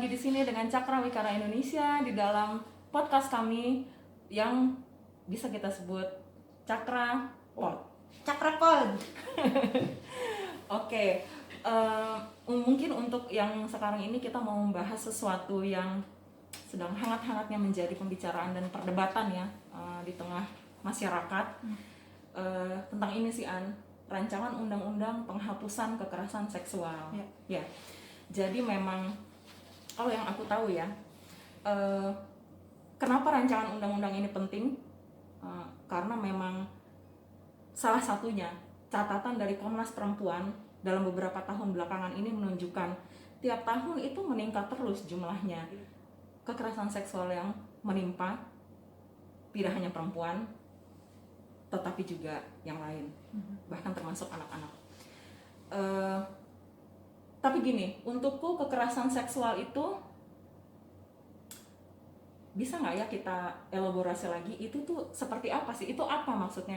lagi di sini dengan Cakra Wikara Indonesia di dalam podcast kami yang bisa kita sebut Cakra Pod. Cakra Pod. Oke, mungkin untuk yang sekarang ini kita mau membahas sesuatu yang sedang hangat-hangatnya menjadi pembicaraan dan perdebatan ya di tengah masyarakat tentang ini sih rancangan undang-undang penghapusan kekerasan seksual. Ya. Jadi memang kalau yang aku tahu ya, kenapa rancangan undang-undang ini penting? Karena memang salah satunya catatan dari Komnas Perempuan dalam beberapa tahun belakangan ini menunjukkan tiap tahun itu meningkat terus jumlahnya kekerasan seksual yang menimpa tidak hanya perempuan tetapi juga yang lain, bahkan termasuk anak-anak. Tapi gini, untukku kekerasan seksual itu bisa nggak ya kita elaborasi lagi, itu tuh seperti apa sih? Itu apa maksudnya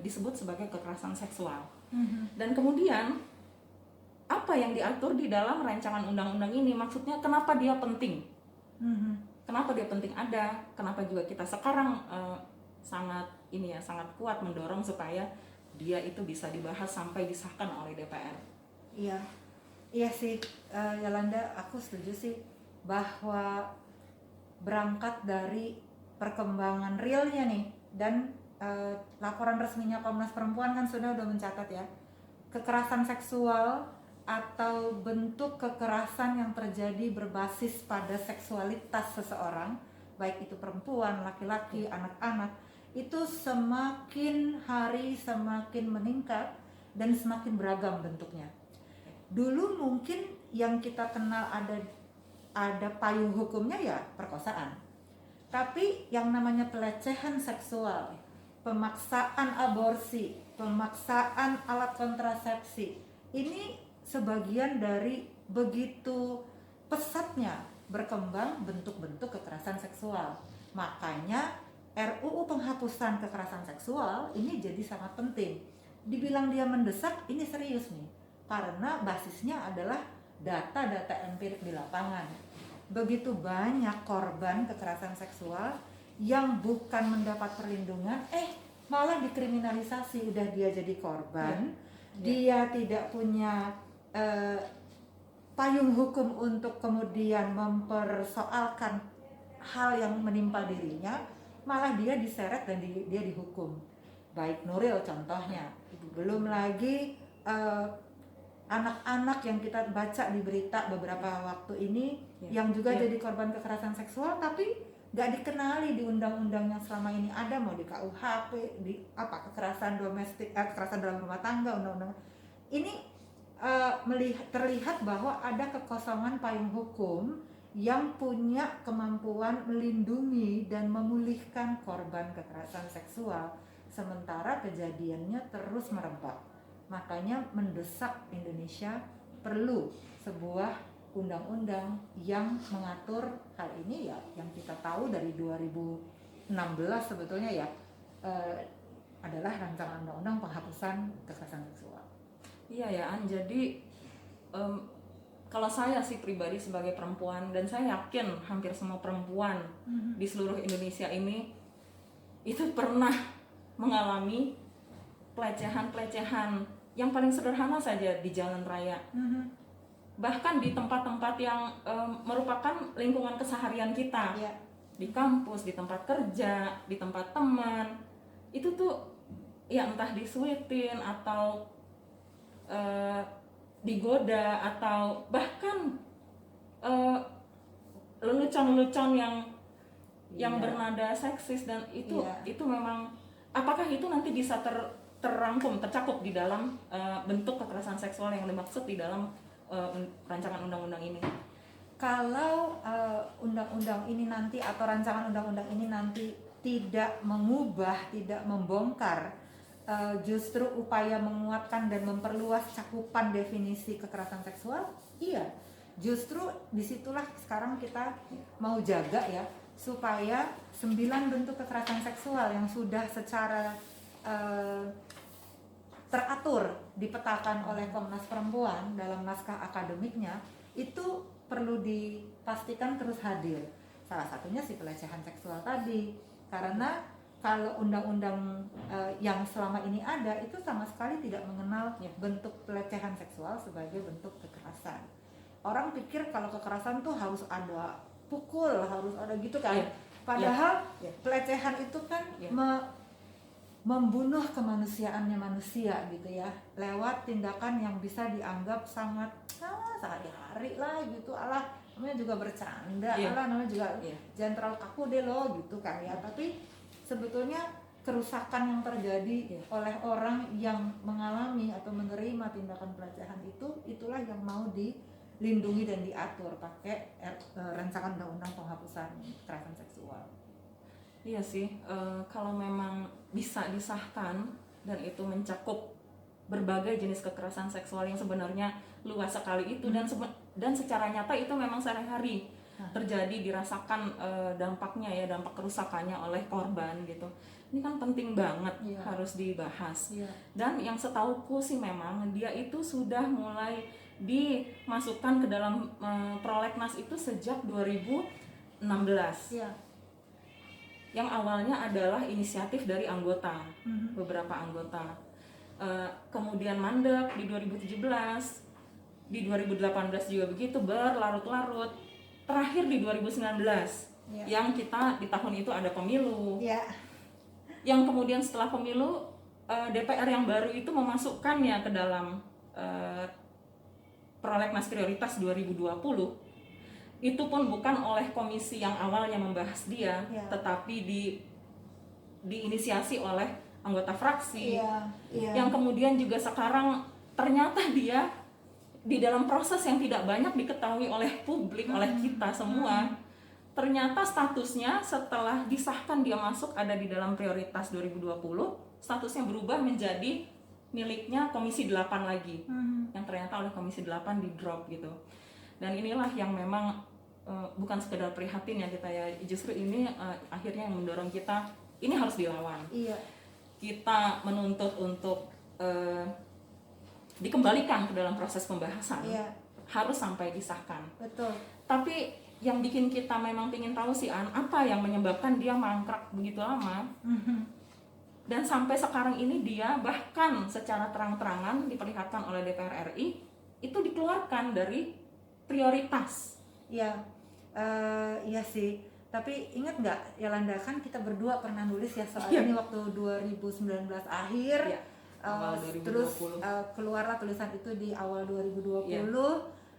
disebut sebagai kekerasan seksual? Dan kemudian apa yang diatur di dalam rancangan undang-undang ini? Maksudnya kenapa dia penting? Kenapa dia penting ada? Kenapa juga kita sekarang sangat kuat mendorong supaya dia itu bisa dibahas sampai disahkan oleh DPR? Iya sih, Yolanda, aku setuju sih bahwa berangkat dari perkembangan realnya nih, dan laporan resminya Komnas Perempuan kan udah mencatat ya, kekerasan seksual atau bentuk kekerasan yang terjadi berbasis pada seksualitas seseorang, baik itu perempuan, laki-laki, anak-anak, itu semakin hari semakin meningkat dan semakin beragam bentuknya. Dulu mungkin yang kita kenal ada payung hukumnya ya perkosaan. Tapi yang namanya pelecehan seksual, pemaksaan aborsi, pemaksaan alat kontrasepsi, ini sebagian dari begitu pesatnya berkembang bentuk-bentuk kekerasan seksual. Makanya RUU penghapusan kekerasan seksual ini jadi sangat penting. Dibilang dia mendesak, ini serius nih. Karena basisnya adalah data-data empirik di lapangan. Begitu banyak korban kekerasan seksual yang bukan mendapat perlindungan, malah dikriminalisasi. Udah dia jadi korban, dia tidak punya payung hukum untuk kemudian mempersoalkan hal yang menimpa dirinya, malah dia diseret dan dia dihukum. Baik Nuril contohnya, belum lagi anak-anak yang kita baca di berita beberapa waktu ini yang juga jadi korban kekerasan seksual tapi nggak dikenali di undang-undang yang selama ini ada, mau di KUHP, di kekerasan domestik, kekerasan dalam rumah tangga, undang-undang ini terlihat bahwa ada kekosongan payung hukum yang punya kemampuan melindungi dan memulihkan korban kekerasan seksual, sementara kejadiannya terus merebak. Makanya mendesak Indonesia perlu sebuah undang-undang yang mengatur hal ini ya, yang kita tahu dari 2016 sebetulnya ya, adalah rancangan undang-undang penghapusan kekerasan seksual. Iya ya, jadi kalau saya sih pribadi sebagai perempuan, dan saya yakin hampir semua perempuan di seluruh Indonesia ini itu pernah mengalami pelecehan yang paling sederhana saja di jalan raya, bahkan di tempat-tempat yang merupakan lingkungan keseharian kita, di kampus, di tempat kerja, di tempat teman, itu tuh ya entah disuitin atau digoda atau bahkan lelucon-lelucon yang bernada seksis, dan itu memang, apakah itu nanti bisa tercakup di dalam bentuk kekerasan seksual yang dimaksud di dalam rancangan undang-undang ini? Kalau undang-undang ini nanti atau rancangan undang-undang ini nanti tidak mengubah, tidak membongkar, justru upaya menguatkan dan memperluas cakupan definisi kekerasan seksual, iya, justru disitulah sekarang kita mau jaga ya, supaya 9 bentuk kekerasan seksual yang sudah secara teratur dipetakan oleh Komnas Perempuan dalam naskah akademiknya itu perlu dipastikan terus hadir. Salah satunya si pelecehan seksual tadi, karena kalau undang-undang yang selama ini ada itu sama sekali tidak mengenal bentuk pelecehan seksual sebagai bentuk kekerasan. Orang pikir kalau kekerasan tuh harus ada pukul, harus ada gitu kan. Padahal pelecehan itu kan membunuh kemanusiaannya manusia gitu ya, lewat tindakan yang bisa dianggap sangat sehari-hari lah gitu, alah namanya juga bercanda, alah namanya juga jangan terlalu kaku deh lo gitu kan ya. Tapi sebetulnya kerusakan yang terjadi oleh orang yang mengalami atau menerima tindakan pelecehan itu, itulah yang mau dilindungi dan diatur pakai rancangan undang-undang penghapusan kekerasan seksual. Iya sih, kalau memang bisa disahkan dan itu mencakup berbagai jenis kekerasan seksual yang sebenarnya luas sekali itu, dan secara nyata itu memang sehari-hari terjadi, dirasakan dampaknya ya, dampak kerusakannya oleh korban gitu. Ini kan penting banget harus dibahas. Dan yang setauku sih memang dia itu sudah mulai dimasukkan ke dalam prolegnas itu sejak 2016. Yang awalnya adalah inisiatif dari anggota, beberapa anggota. Kemudian mandek di 2017, di 2018 juga begitu, berlarut-larut. Terakhir di 2019, yang kita di tahun itu ada pemilu. Yang kemudian setelah pemilu, DPR yang baru itu memasukkannya ke dalam prolegnas prioritas 2020. Itu pun bukan oleh komisi yang awalnya membahas dia, tetapi diinisiasi oleh anggota fraksi, yang kemudian juga sekarang ternyata dia di dalam proses yang tidak banyak diketahui oleh publik, oleh kita semua. Ternyata statusnya setelah disahkan dia masuk ada di dalam prioritas 2020, statusnya berubah menjadi miliknya Komisi 8 lagi, yang ternyata oleh Komisi 8 di drop gitu. Dan inilah yang memang bukan sekedar prihatin ya kita ya, justru ini akhirnya yang mendorong kita, ini harus dilawan. Kita menuntut untuk dikembalikan ke dalam proses pembahasan, harus sampai disahkan. Betul. Tapi yang bikin kita memang ingin tahu sih apa yang menyebabkan dia mangkrak begitu lama, dan sampai sekarang ini dia bahkan secara terang-terangan diperlihatkan oleh DPR RI itu dikeluarkan dari prioritas. Iya sih. Tapi ingat nggak Yolanda, kan kita berdua pernah nulis ya soal ini waktu 2019 akhir. Awal 2020. Terus keluarlah tulisan itu di awal 2020.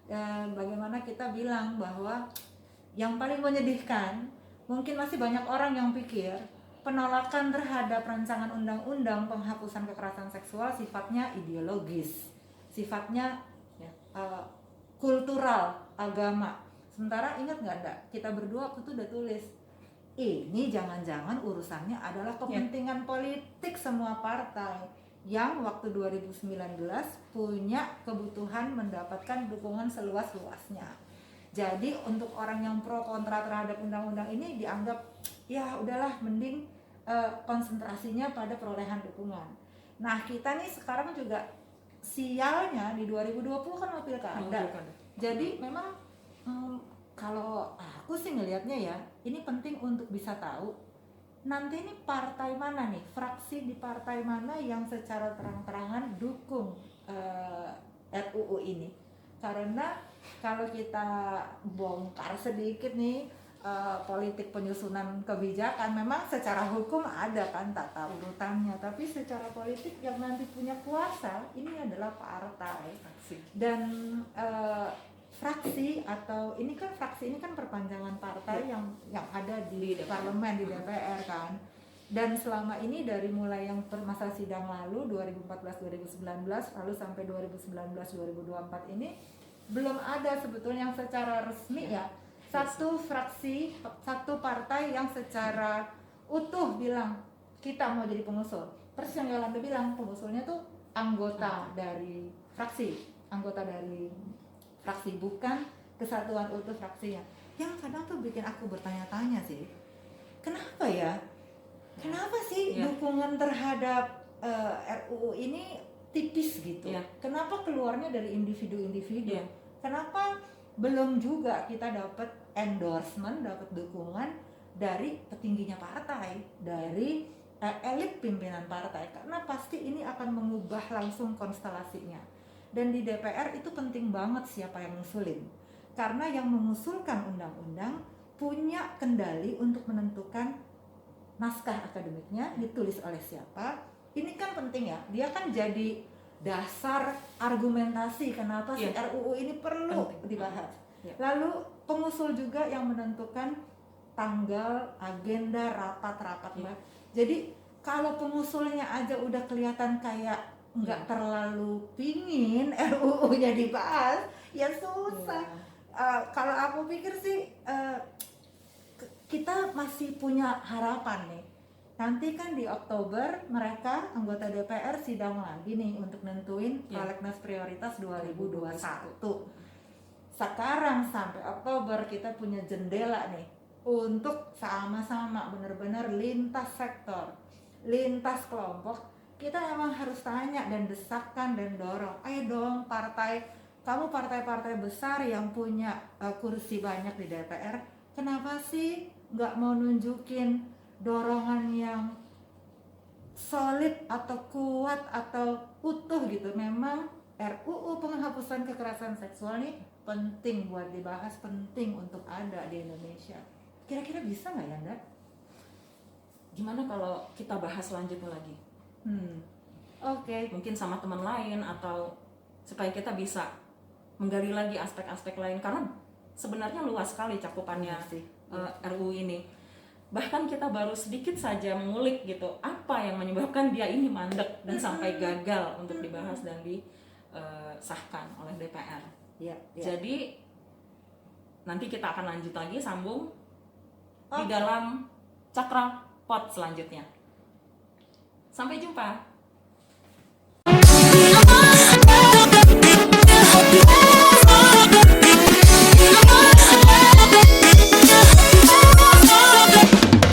Dan bagaimana kita bilang bahwa yang paling menyedihkan, mungkin masih banyak orang yang pikir penolakan terhadap rancangan undang-undang penghapusan kekerasan seksual sifatnya ideologis, sifatnya kultural, agama. Sementara ingat nggak, kita berdua waktu itu udah tulis, ini jangan-jangan urusannya adalah kepentingan politik semua partai yang waktu 2019 punya kebutuhan mendapatkan dukungan seluas-luasnya. Jadi untuk orang yang pro kontra terhadap undang-undang ini dianggap ya udahlah, mending konsentrasinya pada perolehan dukungan. Nah kita nih sekarang juga sialnya di 2020 kan mau pilkada. Jadi memang kalau aku sih ngelihatnya ya, ini penting untuk bisa tahu nanti ini partai mana nih, fraksi di partai mana yang secara terang-terangan dukung RUU ini. Karena kalau kita bongkar sedikit nih politik penyusunan kebijakan, memang secara hukum ada kan tata urutannya, tapi secara politik yang nanti punya kuasa ini adalah partai. Dan fraksi atau ini kan fraksi ini kan perpanjangan partai yang ada di parlemen, di DPR kan. Dan selama ini dari mulai yang masa sidang lalu 2014-2019 lalu sampai 2019-2024 ini belum ada sebetulnya yang secara resmi ya satu fraksi, satu partai yang secara utuh bilang kita mau jadi pengusul. Persis yang Yolanda bilang, pengusulnya tuh anggota dari fraksi, bukan kesatuan utuh fraksinya. Yang kadang tuh bikin aku bertanya-tanya sih, kenapa ya? Kenapa sih dukungan terhadap RUU ini tipis gitu? Kenapa keluarnya dari individu-individu? Kenapa belum juga kita dapat endorsement, dapat dukungan dari petingginya partai, dari elit pimpinan partai, karena pasti ini akan mengubah langsung konstelasinya. Dan di DPR itu penting banget siapa yang ngusulin, karena yang mengusulkan undang-undang punya kendali untuk menentukan naskah akademiknya ditulis oleh siapa. Ini kan penting ya, dia kan jadi dasar argumentasi kenapa si RUU ini perlu dibahas. Lalu pengusul juga yang menentukan tanggal, agenda, rapat-rapat. Jadi kalau pengusulnya aja udah kelihatan kayak nggak terlalu pingin RUU-nya dibahas, ya susah. Kalau aku pikir sih kita masih punya harapan nih. Nanti kan di Oktober mereka anggota DPR sidang lagi nih untuk nentuin prolegnas prioritas 2021. Sekarang sampai Oktober kita punya jendela nih untuk sama-sama benar-benar lintas sektor, lintas kelompok. Kita emang harus tanya dan desakkan dan dorong. Ayo dong partai, kamu partai-partai besar yang punya kursi banyak di DPR, kenapa sih nggak mau nunjukin dorongan yang solid atau kuat atau utuh gitu? Memang RUU penghapusan kekerasan seksual nih penting buat dibahas, penting untuk ada di Indonesia. Kira-kira bisa nggak ya, Nda? Gimana kalau kita bahas selanjutnya lagi? Oke. Mungkin sama teman lain, atau supaya kita bisa menggali lagi aspek-aspek lain, karena sebenarnya luas sekali cakupannya RUU ini. Bahkan kita baru sedikit saja mengulik gitu apa yang menyebabkan dia ini mandek dan sampai gagal untuk dibahas dan disahkan oleh DPR. Jadi nanti kita akan lanjut lagi, sambung di dalam Cakra Pot selanjutnya. Sampai jumpa.